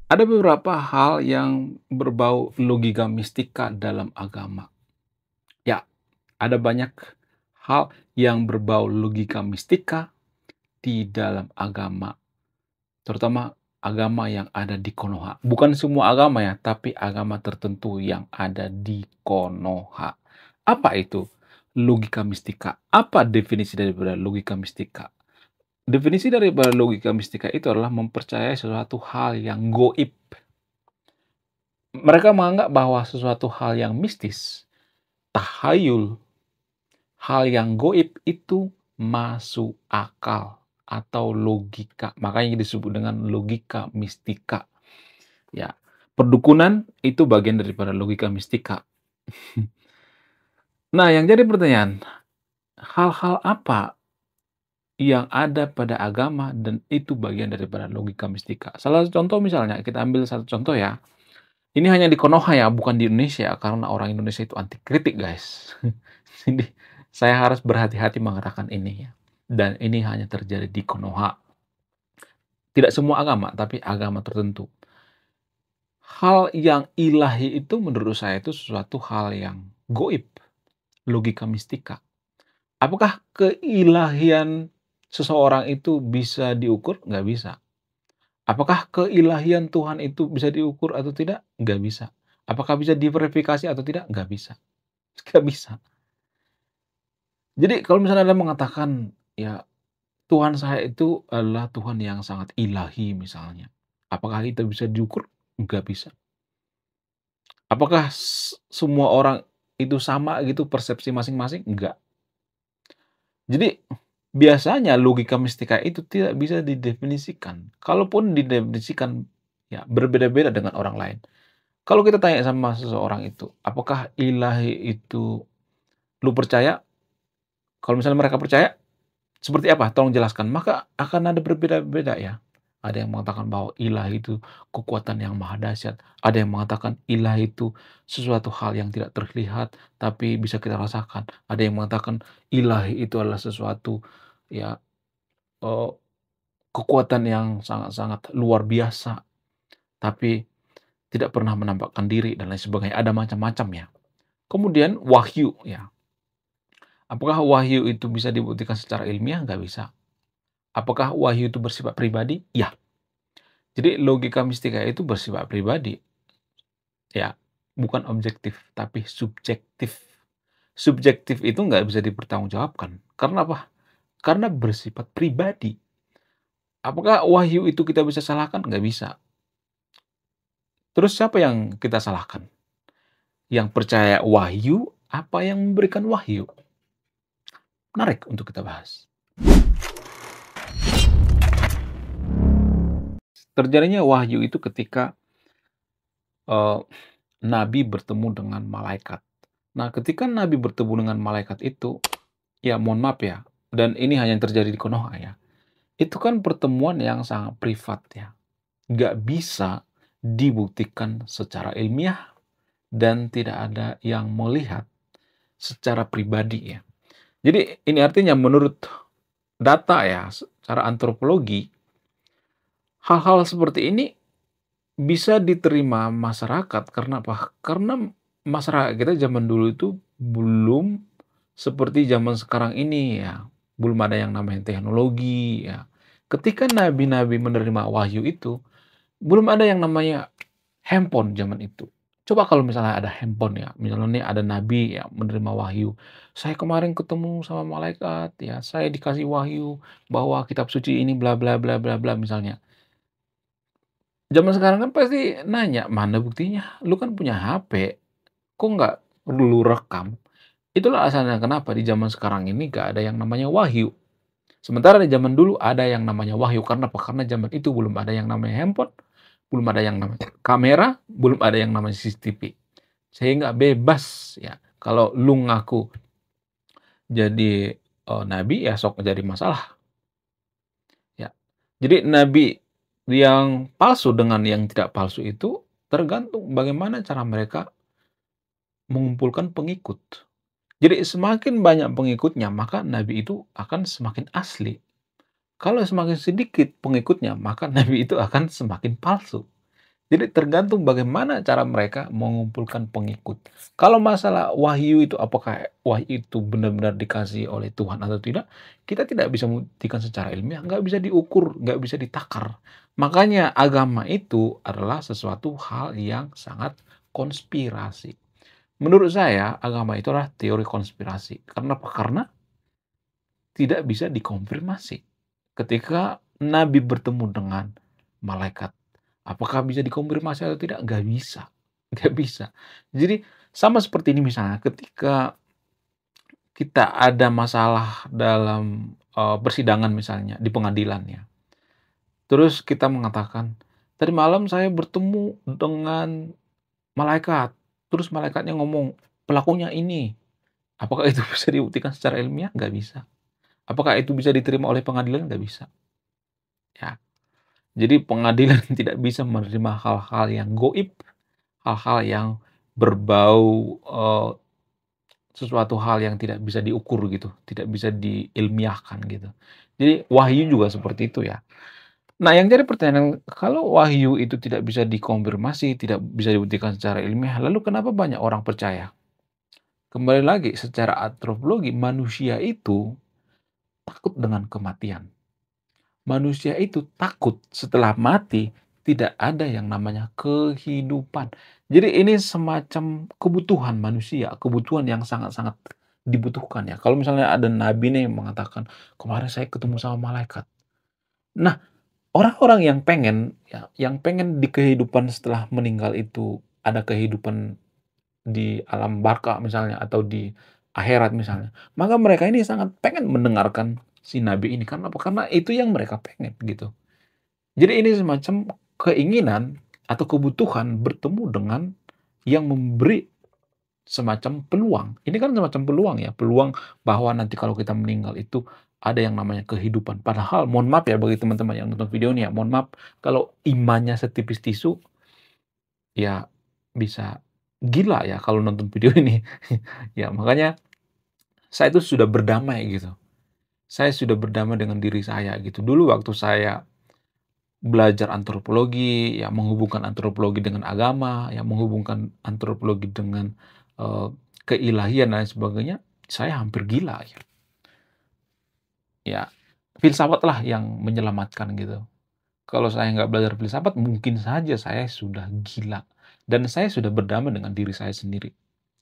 Ada beberapa hal yang berbau logika mistika dalam agama. Ya, ada banyak hal yang berbau logika mistika di dalam agama, terutama agama yang ada di Konoha. Bukan semua agama ya, tapi agama tertentu yang ada di Konoha. Apa itu logika mistika? Apa definisi daripada logika mistika? Definisi daripada logika mistika itu adalah mempercayai sesuatu hal yang goib. Mereka menganggap bahwa sesuatu hal yang mistis, tahayul, hal yang goib itu masuk akal atau logika. Makanya disebut dengan logika mistika. Ya, perdukunan itu bagian daripada logika mistika. Nah, yang jadi pertanyaan, hal-hal apa yang ada pada agama dan itu bagian daripada logika mistika? Salah satu contoh misalnya, kita ambil satu contoh ya. Ini hanya di Konoha ya, bukan di Indonesia, karena orang Indonesia itu anti kritik, guys. Jadi, saya harus berhati-hati mengatakan ini ya. Dan ini hanya terjadi di Konoha. Tidak semua agama, tapi agama tertentu. Hal yang ilahi itu menurut saya itu sesuatu hal yang goib, logika mistika. Apakah keilahian seseorang itu bisa diukur? Nggak bisa. Apakah keilahian Tuhan itu bisa diukur atau tidak? Nggak bisa. Apakah bisa diverifikasi atau tidak? Nggak bisa. Nggak bisa. Jadi kalau misalnya Anda mengatakan, ya Tuhan saya itu adalah Tuhan yang sangat ilahi misalnya. Apakah itu bisa diukur? Nggak bisa. Apakah semua orang itu sama gitu persepsi masing-masing? Enggak. Jadi biasanya logika mistika itu tidak bisa didefinisikan. Kalaupun didefinisikan, ya berbeda-beda dengan orang lain. Kalau kita tanya sama seseorang itu, apakah ilahi itu lu percaya? Kalau misalnya mereka percaya, seperti apa? Tolong jelaskan. Maka akan ada berbeda-beda ya. Ada yang mengatakan bahwa ilah itu kekuatan yang maha dahsyat. Ada yang mengatakan ilah itu sesuatu hal yang tidak terlihat tapi bisa kita rasakan. Ada yang mengatakan ilah itu adalah sesuatu ya eh, kekuatan yang sangat-sangat luar biasa tapi tidak pernah menampakkan diri dan lain sebagainya. Ada macam-macam ya. Kemudian wahyu ya. Apakah wahyu itu bisa dibuktikan secara ilmiah? Nggak bisa. Apakah wahyu itu bersifat pribadi? Ya. Jadi logika mistika itu bersifat pribadi. Ya, bukan objektif, tapi subjektif. Subjektif itu nggak bisa dipertanggungjawabkan. Karena apa? Karena bersifat pribadi. Apakah wahyu itu kita bisa salahkan? Nggak bisa. Terus siapa yang kita salahkan? Yang percaya wahyu, apa yang memberikan wahyu? Menarik untuk kita bahas. Terjadinya wahyu itu ketika eh, Nabi bertemu dengan malaikat. Nah, ketika Nabi bertemu dengan malaikat itu, ya mohon maaf ya, dan ini hanya yang terjadi di Konoha ya, itu kan pertemuan yang sangat privat ya. Nggak bisa dibuktikan secara ilmiah dan tidak ada yang melihat secara pribadi ya. Jadi ini artinya menurut data ya, secara antropologi, hal-hal seperti ini bisa diterima masyarakat karena apa? Karena masyarakat kita zaman dulu itu belum seperti zaman sekarang ini ya. Belum ada yang namanya teknologi ya. Ketika nabi-nabi menerima wahyu itu, belum ada yang namanya handphone zaman itu. Coba kalau misalnya ada handphone ya, misalnya nih ada nabi ya menerima wahyu. Saya kemarin ketemu sama malaikat ya, saya dikasih wahyu bahwa kitab suci ini bla bla bla bla bla misalnya. Zaman sekarang kan pasti nanya, "Mana buktinya? Lu kan punya HP, kok nggak lu rekam?" Itulah alasannya kenapa di zaman sekarang ini nggak ada yang namanya wahyu. Sementara di zaman dulu ada yang namanya wahyu. Karena apa? Karena zaman itu belum ada yang namanya handphone, belum ada yang namanya kamera, belum ada yang namanya CCTV. Sehingga bebas ya, kalau lu ngaku jadi, nabi, ya sok jadi masalah, ya. Jadi nabi yang palsu dengan yang tidak palsu itu tergantung bagaimana cara mereka mengumpulkan pengikut. Jadi semakin banyak pengikutnya, maka nabi itu akan semakin asli. Kalau semakin sedikit pengikutnya, maka nabi itu akan semakin palsu. Jadi tergantung bagaimana cara mereka mengumpulkan pengikut. Kalau masalah wahyu itu, apakah wahyu itu benar-benar dikasih oleh Tuhan atau tidak, kita tidak bisa membuktikan secara ilmiah, nggak bisa diukur, nggak bisa ditakar. Makanya agama itu adalah sesuatu hal yang sangat konspirasi. Menurut saya, agama itu adalah teori konspirasi. Karena apa? Karena tidak bisa dikonfirmasi. Ketika Nabi bertemu dengan malaikat, apakah bisa dikonfirmasi atau tidak? Nggak bisa, nggak bisa. Jadi sama seperti ini misalnya, ketika kita ada masalah dalam, persidangan misalnya, di pengadilan ya, terus kita mengatakan, "Tadi malam saya bertemu dengan malaikat," terus malaikatnya ngomong, "Pelakunya ini." Apakah itu bisa dibuktikan secara ilmiah? Nggak bisa. Apakah itu bisa diterima oleh pengadilan? Nggak bisa, ya. Jadi pengadilan tidak bisa menerima hal-hal yang goib, hal-hal yang berbau, sesuatu hal yang tidak bisa diukur gitu, tidak bisa diilmiahkan gitu. Jadi wahyu juga seperti itu ya. Nah yang jadi pertanyaan, kalau wahyu itu tidak bisa dikonfirmasi, tidak bisa dibuktikan secara ilmiah, lalu kenapa banyak orang percaya? Kembali lagi secara antropologi, manusia itu takut dengan kematian. Manusia itu takut setelah mati tidak ada yang namanya kehidupan. Jadi ini semacam kebutuhan manusia, kebutuhan yang sangat-sangat dibutuhkan ya. Kalau misalnya ada nabi nih yang mengatakan, "Kemarin saya ketemu sama malaikat." Nah, orang-orang yang pengen ya, yang pengen di kehidupan setelah meninggal itu ada kehidupan di alam baka misalnya atau di akhirat misalnya, maka mereka ini sangat pengen mendengarkan si nabi ini. Karena apa? Karena itu yang mereka pengen gitu. Jadi ini semacam keinginan atau kebutuhan bertemu dengan yang memberi semacam peluang. Ini kan semacam peluang ya, peluang bahwa nanti kalau kita meninggal itu ada yang namanya kehidupan. Padahal mohon maaf ya bagi teman-teman yang nonton video ini ya, mohon maaf kalau imannya setipis tisu, ya bisa gila ya kalau nonton video ini. Ya makanya saya itu sudah berdamai gitu. Saya sudah berdamai dengan diri saya gitu. Dulu waktu saya belajar antropologi, ya menghubungkan antropologi dengan agama, ya menghubungkan antropologi dengan, eee, keilahian dan lain sebagainya, saya hampir gila ya. Ya, filsafatlah yang menyelamatkan gitu. Kalau saya nggak belajar filsafat, mungkin saja saya sudah gila, dan saya sudah berdamai dengan diri saya sendiri,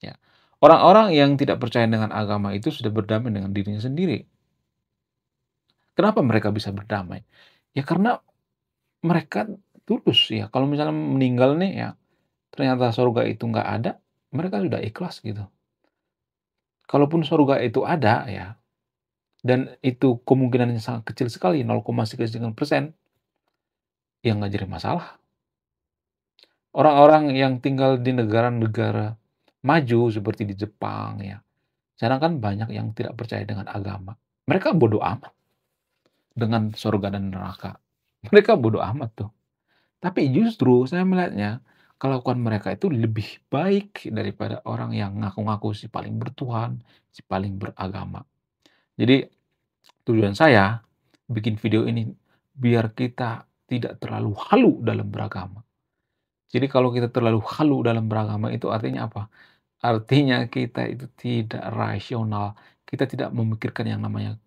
ya. Orang-orang yang tidak percaya dengan agama itu sudah berdamai dengan dirinya sendiri. Kenapa mereka bisa berdamai? Ya karena mereka tulus ya, kalau misalnya meninggal nih ya, ternyata surga itu nggak ada, mereka sudah ikhlas gitu. Kalaupun surga itu ada ya, dan itu kemungkinannya sangat kecil sekali, 0,sekian%, ya nggak jadi masalah. Orang-orang yang tinggal di negara-negara maju seperti di Jepang ya, sana kan banyak yang tidak percaya dengan agama. Mereka bodoh amat dengan surga dan neraka. Mereka bodoh amat tuh. Tapi justru saya melihatnya, kelakuan mereka itu lebih baik daripada orang yang ngaku-ngaku si paling bertuhan, si paling beragama. Jadi tujuan saya bikin video ini biar kita tidak terlalu halu dalam beragama. Jadi kalau kita terlalu halu dalam beragama itu artinya apa? Artinya kita itu tidak rasional, kita tidak memikirkan yang namanya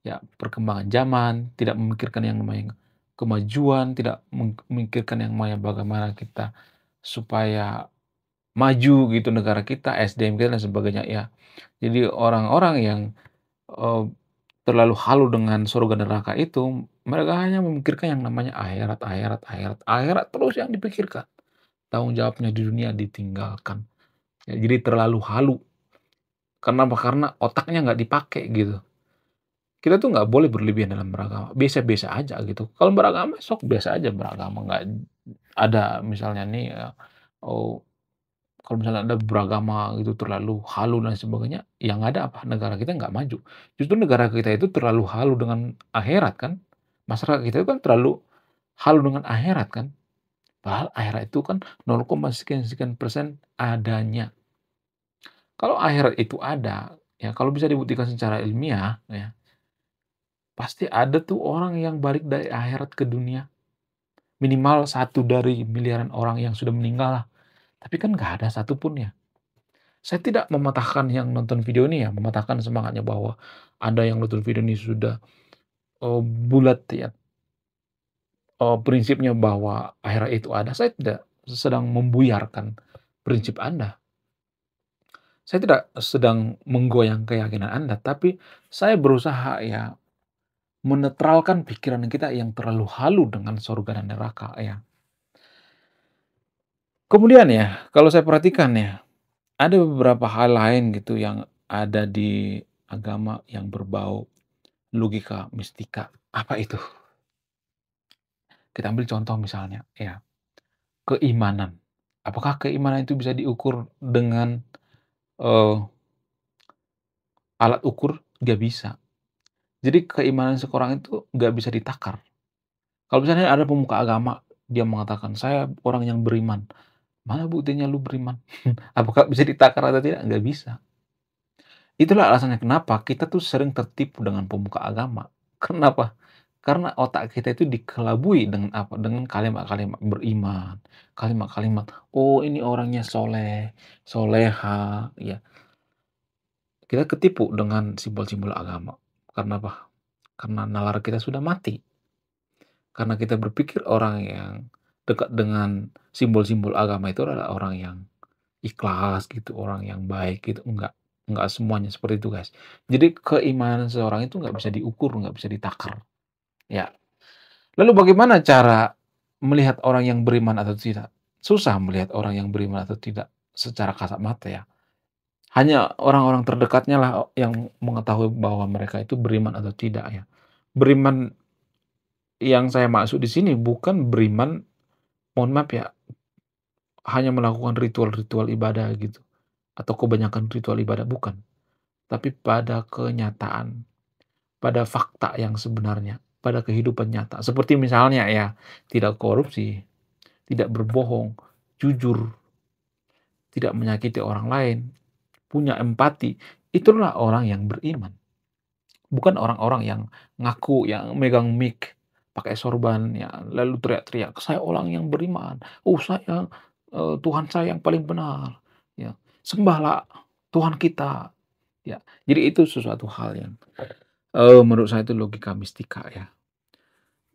ya perkembangan zaman, tidak memikirkan yang namanya kemajuan, tidak memikirkan yang namanya bagaimana kita supaya maju gitu negara kita, SDM kita dan sebagainya ya. Jadi orang-orang yang, eee, terlalu halu dengan surga neraka itu, mereka hanya memikirkan yang namanya akhirat akhirat akhirat akhirat terus yang dipikirkan. Tanggung jawabnya di dunia ditinggalkan. Ya jadi terlalu halu. Karena apa? Karena otaknya nggak dipakai gitu. Kita tuh nggak boleh berlebihan dalam beragama, biasa-biasa aja gitu. Kalau beragama sok biasa aja beragama, nggak ada misalnya nih, oh kalau misalnya Anda beragama gitu terlalu halu dan sebagainya, yang ada apa? Negara kita nggak maju. Justru negara kita itu terlalu halu dengan akhirat kan. Masyarakat kita itu kan terlalu halu dengan akhirat kan. Padahal akhirat itu kan 0, sekian-sekian persen adanya. Kalau akhirat itu ada, ya kalau bisa dibuktikan secara ilmiah ya, pasti ada tuh orang yang balik dari akhirat ke dunia. minimal satu dari miliaran orang yang sudah meninggal lah, tapi kan nggak ada satupun ya. Saya tidak mematahkan yang nonton video ini ya, mematahkan semangatnya bahwa ada yang nonton video ini sudah, bulat ya, prinsipnya bahwa akhirat itu ada, saya tidak sedang membuyarkan prinsip Anda. Saya tidak sedang menggoyang keyakinan Anda, tapi saya berusaha ya menetralkan pikiran kita yang terlalu halu dengan surga dan neraka ya. Kemudian ya, kalau saya perhatikan ya, ada beberapa hal lain gitu yang ada di agama yang berbau logika, mistika. Apa itu? Kita ambil contoh misalnya ya, keimanan. Apakah keimanan itu bisa diukur dengan, eee, alat ukur? Nggak bisa. Jadi keimanan seseorang itu nggak bisa ditakar. Kalau misalnya ada pemuka agama, dia mengatakan, "Saya orang yang beriman." Mana buktinya lu beriman? Apakah bisa ditakar atau tidak? Nggak bisa. Itulah alasannya kenapa kita tuh sering tertipu dengan pemuka agama. Kenapa? Karena otak kita itu dikelabui dengan apa? Dengan kalimat-kalimat beriman, kalimat-kalimat, "Oh ini orangnya soleh, soleha," ya. Kita ketipu dengan simbol-simbol agama. Karena apa? Karena nalar kita sudah mati. Karena kita berpikir orang yang dekat dengan simbol-simbol agama itu adalah orang yang ikhlas gitu, orang yang baik gitu, enggak semuanya seperti itu, guys. Jadi keimanan seseorang itu nggak bisa diukur, nggak bisa ditakar, ya. Lalu bagaimana cara melihat orang yang beriman atau tidak? Susah melihat orang yang beriman atau tidak secara kasat mata ya. Hanya orang-orang terdekatnya lah yang mengetahui bahwa mereka itu beriman atau tidak ya. Beriman yang saya maksud di sini bukan beriman, mohon maaf ya, hanya melakukan ritual-ritual ibadah gitu, atau kebanyakan ritual ibadah, bukan. Tapi pada kenyataan, pada fakta yang sebenarnya, pada kehidupan nyata. Seperti misalnya ya, tidak korupsi, tidak berbohong, jujur, tidak menyakiti orang lain, punya empati, itulah orang yang beriman. Bukan orang-orang yang ngaku, yang megang mic, pakai sorban, ya, lalu teriak-teriak, "Saya orang yang beriman. Oh saya, Tuhan saya yang paling benar." Ya, "Sembahlah Tuhan kita." Ya, jadi itu sesuatu hal yang, menurut saya itu logika mistika ya.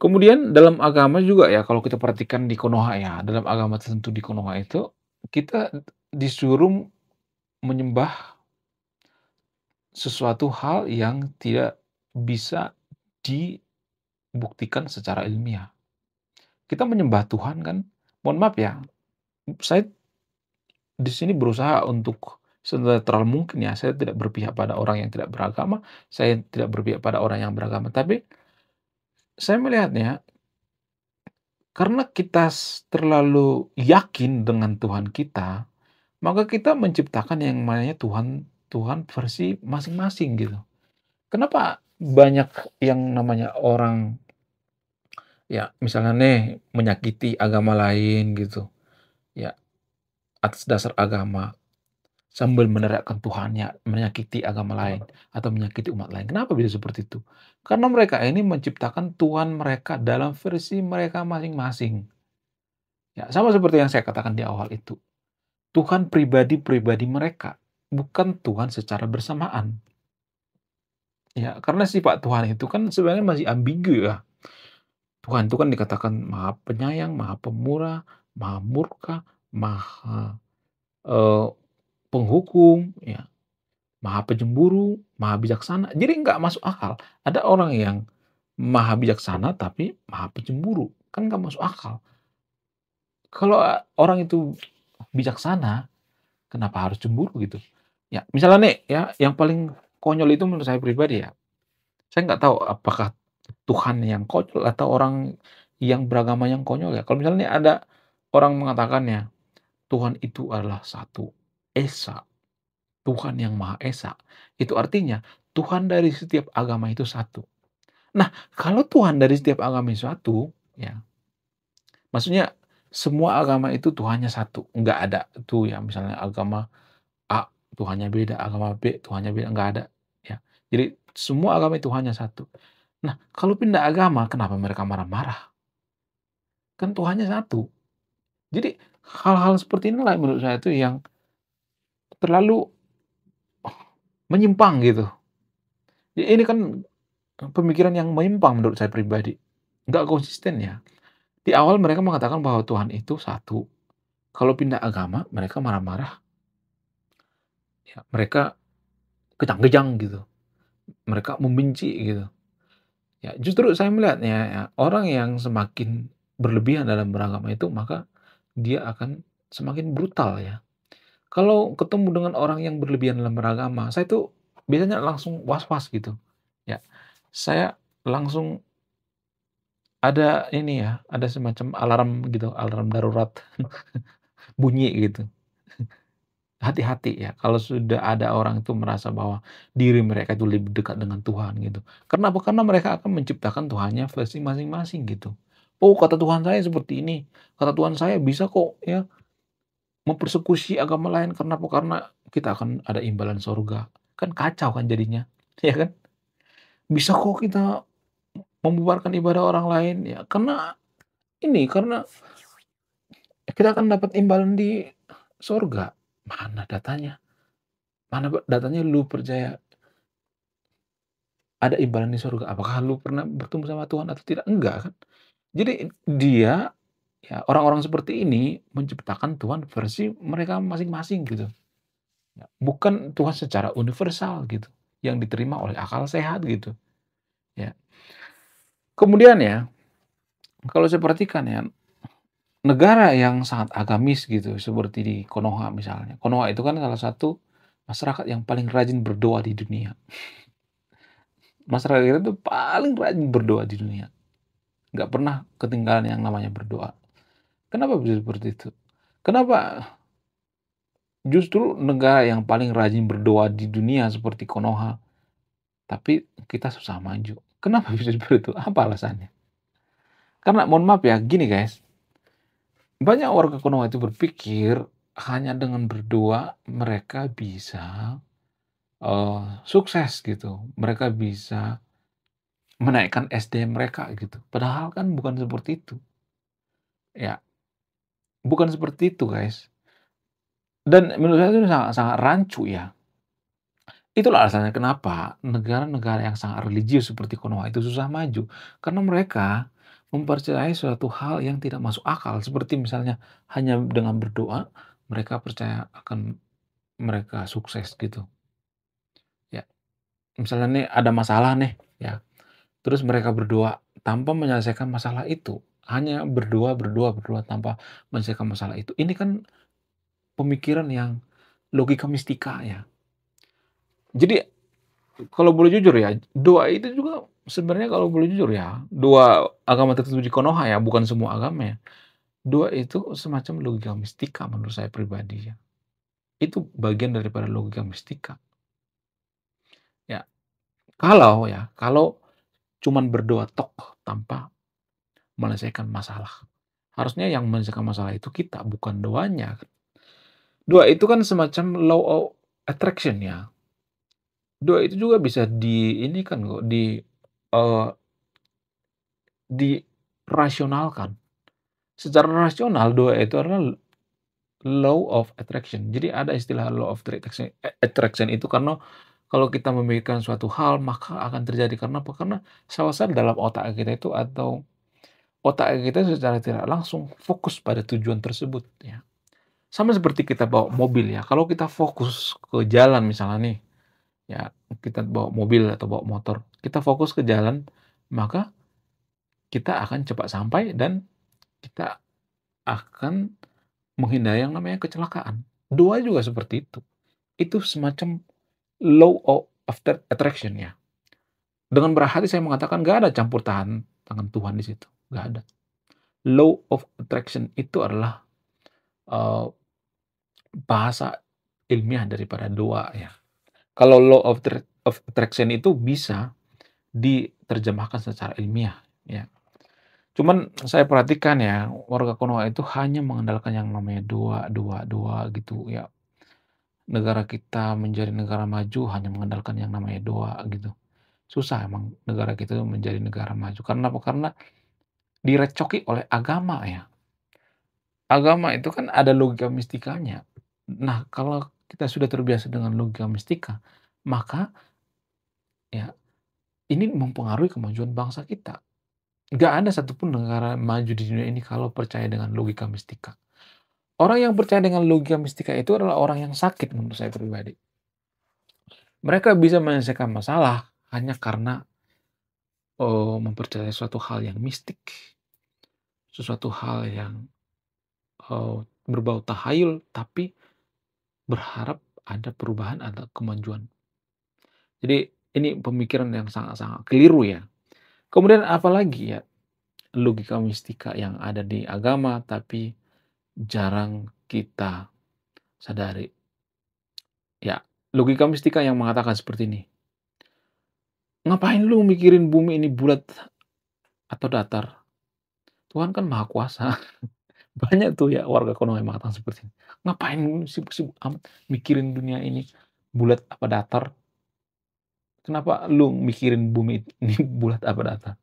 Kemudian dalam agama juga ya, kalau kita perhatikan di Konoha ya, dalam agama tertentu di Konoha itu, kita disuruh menyembah sesuatu hal yang tidak bisa dibuktikan secara ilmiah. Kita menyembah Tuhan kan, mohon maaf ya, saya di sini berusaha untuk senetral mungkin ya, saya tidak berpihak pada orang yang tidak beragama, saya tidak berpihak pada orang yang beragama, tapi saya melihatnya karena kita terlalu yakin dengan Tuhan kita, maka kita menciptakan yang namanya Tuhan Tuhan versi masing-masing gitu. Kenapa banyak yang namanya orang, ya misalnya nih menyakiti agama lain gitu, ya atas dasar agama, sambil meneriakkan Tuhannya, menyakiti agama lain atau menyakiti umat lain. Kenapa bisa seperti itu? Karena mereka ini menciptakan Tuhan mereka dalam versi mereka masing-masing. Ya, sama seperti yang saya katakan di awal itu. Tuhan pribadi-pribadi mereka, bukan Tuhan secara bersamaan. Ya, karena sifat Tuhan itu kan sebenarnya masih ambigu ya. Tuhan itu kan dikatakan Maha Penyayang, Maha Pemurah, Maha Murka, Maha, eee, Penghukum, ya, Maha Pencemburu, Maha Bijaksana. Jadi nggak masuk akal. Ada orang yang maha bijaksana tapi maha pencemburu, kan nggak masuk akal. Kalau, orang itu bijaksana, kenapa harus cemburu gitu? Ya, misalnya nih ya, yang paling konyol itu menurut saya pribadi ya, saya nggak tahu apakah Tuhan yang konyol atau orang yang beragama yang konyol ya. Kalau misalnya nih ada orang mengatakannya, Tuhan itu adalah satu, esa, Tuhan yang Maha Esa. Itu artinya Tuhan dari setiap agama itu satu. Nah, kalau Tuhan dari setiap agama itu satu, ya, maksudnya semua agama itu Tuhannya satu, nggak ada tuh ya misalnya agama A Tuhannya beda, agama B Tuhannya beda, nggak ada, ya. Jadi semua agama itu Tuhannya satu. Nah, kalau pindah agama kenapa mereka marah-marah? kan Tuhannya satu. Jadi hal-hal seperti inilah menurut saya itu yang terlalu menyimpang gitu. Ini kan pemikiran yang menyimpang menurut saya pribadi, nggak konsisten ya. Di awal mereka mengatakan bahwa Tuhan itu satu, kalau pindah agama mereka marah-marah, ya mereka kejang-kejang gitu, mereka membenci gitu. Ya justru saya melihatnya ya, orang yang semakin berlebihan dalam beragama itu, maka dia akan semakin brutal ya. Kalau ketemu dengan orang yang berlebihan dalam beragama, saya tuh biasanya langsung was-was gitu. Ya, saya langsung ada ini ya, ada semacam alarm gitu, alarm darurat bunyi gitu. Hati-hati ya kalau sudah ada orang itu merasa bahwa diri mereka itu lebih dekat dengan Tuhan gitu. Kenapa? Karena mereka akan menciptakan Tuhannya versi masing-masing gitu. "Oh, kata Tuhan saya seperti ini, kata Tuhan saya bisa kok ya mempersekusi agama lain." Kenapa? Karena kita akan ada imbalan sorga. Kan kacau kan jadinya, ya kan? Bisa kok kita membubarkan ibadah orang lain, ya karena kita akan dapat imbalan di sorga. Mana datanya? Mana datanya lu percaya ada imbalan di sorga? Apakah lu pernah bertemu sama Tuhan atau tidak? Enggak kan? Jadi dia, ya orang-orang seperti ini menciptakan Tuhan versi mereka masing-masing gitu. Ya, bukan Tuhan secara universal gitu, yang diterima oleh akal sehat gitu, ya. Kemudian ya, kalau saya perhatikan ya, negara yang sangat agamis gitu, seperti di Konoha misalnya. Konoha itu kan salah satu masyarakat yang paling rajin berdoa di dunia. Masyarakat kita itu paling rajin berdoa di dunia, nggak pernah ketinggalan yang namanya berdoa. Kenapa bisa seperti itu? Kenapa justru negara yang paling rajin berdoa di dunia seperti Konoha, tapi kita susah maju? Kenapa bisa seperti itu? Apa alasannya? Karena mohon maaf ya, gini guys, banyak warga Konoha itu berpikir hanya dengan berdoa mereka bisa, sukses gitu, mereka bisa menaikkan SDM mereka gitu, padahal kan bukan seperti itu, ya, bukan seperti itu guys, dan menurut saya itu sangat sangat rancu ya. Itulah alasannya kenapa negara-negara yang sangat religius seperti Konoha itu susah maju, karena mereka mempercayai suatu hal yang tidak masuk akal, seperti misalnya hanya dengan berdoa mereka percaya akan mereka sukses gitu, ya. Misalnya nih ada masalah nih, ya, terus mereka berdoa tanpa menyelesaikan masalah itu, hanya berdoa berdoa berdoa tanpa menyelesaikan masalah itu. Ini kan pemikiran yang logika mistika ya. Jadi kalau boleh jujur ya, doa itu juga sebenarnya kalau boleh jujur ya, doa agama tertentu di Konoha ya, bukan semua agama ya. Doa itu semacam logika mistika menurut saya pribadi ya. Itu bagian daripada logika mistika. Ya, kalau cuman berdoa tok tanpa menyelesaikan masalah. Harusnya yang menyelesaikan masalah itu kita, bukan doanya. Doa itu kan semacam law of attraction ya. Doa itu juga bisa di ini kan kok, eee, dirasionalkan. Secara rasional doa itu adalah law of attraction. Jadi ada istilah law of attraction itu karena kalau kita memikirkan suatu hal maka akan terjadi. Karena apa? Karena sel-sel dalam otak kita itu atau otak kita secara tidak langsung fokus pada tujuan tersebut ya. Sama seperti kita bawa mobil ya, kalau kita fokus ke jalan misalnya nih, ya kita bawa mobil atau bawa motor, kita fokus ke jalan, maka kita akan cepat sampai dan kita akan menghindari yang namanya kecelakaan. Doa juga seperti itu. Itu semacam law of attraction ya. Dengan berat hati saya mengatakan nggak ada campur tangan Tuhan di situ, nggak ada. Law of attraction itu adalah, eee, bahasa ilmiah daripada doa ya. Kalau law of attraction itu bisa diterjemahkan secara ilmiah ya. Cuman saya perhatikan ya, warga Konoha itu hanya mengandalkan yang namanya doa doa doa gitu ya. Negara kita menjadi negara maju hanya mengandalkan yang namanya doa gitu. Susah emang negara kita itu menjadi negara maju. Karena apa? Karena direcoki oleh agama ya. Agama itu kan ada logika mistikanya. Nah, kalau kita sudah terbiasa dengan logika mistika, maka ya ini mempengaruhi kemajuan bangsa kita. Nggak ada satupun negara maju di dunia ini kalau percaya dengan logika mistika. Orang yang percaya dengan logika mistika itu adalah orang yang sakit menurut saya pribadi. Mereka bisa menyelesaikan masalah hanya karena mempercayai suatu hal yang mistik, sesuatu hal yang berbau tahayul, tapi berharap ada perubahan atau kemajuan. Jadi ini pemikiran yang sangat-sangat keliru ya. Kemudian apalagi ya logika mistika yang ada di agama tapi jarang kita sadari. Ya, logika mistika yang mengatakan seperti ini, "Ngapain lu mikirin bumi ini bulat atau datar? Tuhan kan Maha Kuasa." Banyak tuh ya warga kono yang mengatakan seperti ini. "Ngapain lu sibuk-sibuk amat mikirin dunia ini bulat apa datar? Kenapa lu mikirin bumi ini bulat apa datar?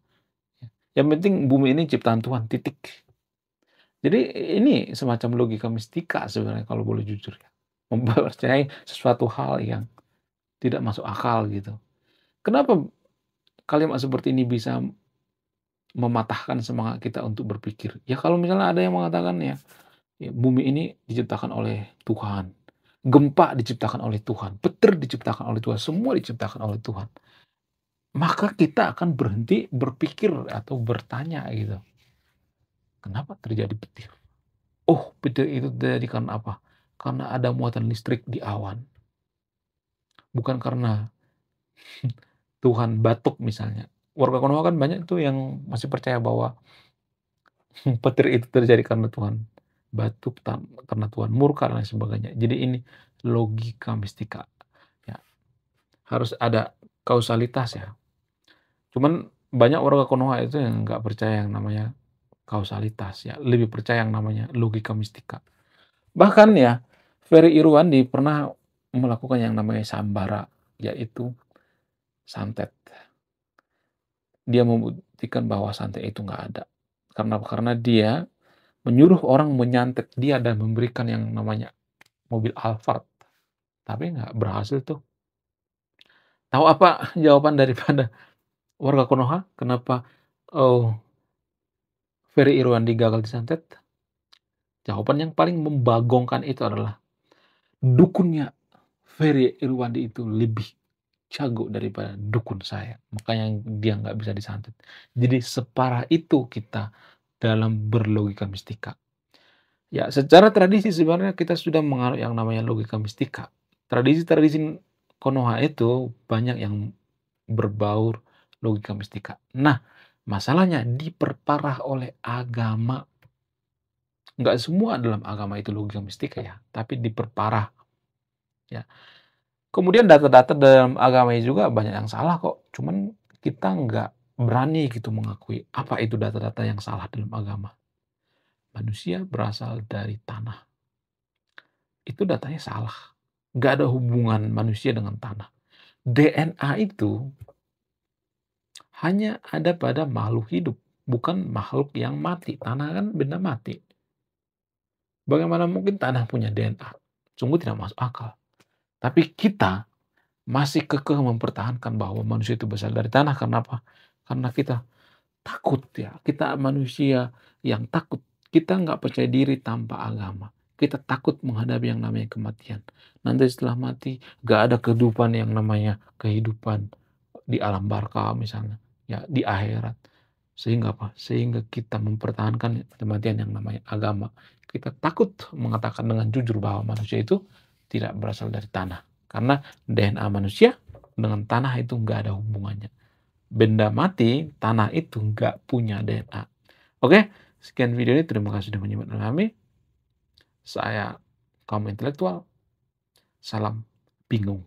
Yang penting bumi ini ciptaan Tuhan, titik." Jadi ini semacam logika mistika sebenarnya kalau boleh jujur ya. Mempercayai sesuatu hal yang tidak masuk akal gitu. Kenapa kalimat seperti ini bisa mematahkan semangat kita untuk berpikir? Ya kalau misalnya ada yang mengatakan ya, bumi ini diciptakan oleh Tuhan, gempa diciptakan oleh Tuhan, petir diciptakan oleh Tuhan, semua diciptakan oleh Tuhan. Maka kita akan berhenti berpikir atau bertanya gitu, kenapa terjadi petir? Oh, petir itu terjadi karena apa? Karena ada muatan listrik di awan. Bukan karena Tuhan batuk misalnya. Warga Konoha kan banyak tuh yang masih percaya bahwa petir itu terjadi karena Tuhan batuk, karena Tuhan murka dan lain sebagainya. Jadi ini logika mistika. Ya, harus ada kausalitas ya. Cuman banyak warga Konoha itu yang nggak percaya yang namanya kausalitas ya, lebih percaya yang namanya logika mistika. Bahkan ya, Ferry Irwandi pernah melakukan yang namanya sambara, yaitu santet. Dia membuktikan bahwa santet itu nggak ada. Karena apa? Karena dia menyuruh orang menyantet dia dan memberikan yang namanya mobil Alphard. Tapi nggak berhasil tuh. Tahu apa jawaban daripada warga Konoha? Kenapa oh, Ferry Irwandi gagal disantet? Jawaban yang paling membagongkan itu adalah dukunnya Ferry Irwandi itu lebih jago daripada dukun saya. Makanya dia nggak bisa disantet. Jadi separah itu kita dalam berlogika mistika. Ya, secara tradisi sebenarnya kita sudah menganut yang namanya logika mistika. Tradisi-tradisi Konoha itu banyak yang berbaur logika mistika. Nah, masalahnya diperparah oleh agama. Nggak semua dalam agama itu logika mistika ya, tapi diperparah. Ya. Kemudian data-data dalam agama juga banyak yang salah kok. Cuman kita nggak berani gitu mengakui apa itu data-data yang salah dalam agama. Manusia berasal dari tanah. Itu datanya salah. Nggak ada hubungan manusia dengan tanah. DNA itu hanya ada pada makhluk hidup, bukan makhluk yang mati. Tanah kan benda mati. Bagaimana mungkin tanah punya DNA? Sungguh tidak masuk akal. Tapi kita masih kekeh mempertahankan bahwa manusia itu berasal dari tanah. Karena apa? Karena kita takut ya. Kita manusia yang takut. Kita nggak percaya diri tanpa agama. Kita takut menghadapi yang namanya kematian. Nanti setelah mati, nggak ada kehidupan yang namanya kehidupan di alam barka misalnya. Ya, di akhirat. Sehingga apa? Sehingga kita mempertahankan kematian yang namanya agama. Kita takut mengatakan dengan jujur bahwa manusia itu tidak berasal dari tanah. Karena DNA manusia dengan tanah itu nggak ada hubungannya. Benda mati, tanah itu nggak punya DNA. Oke, sekian video ini. Terima kasih sudah menyimak kami. Saya kaum intelektual. Salam bingung.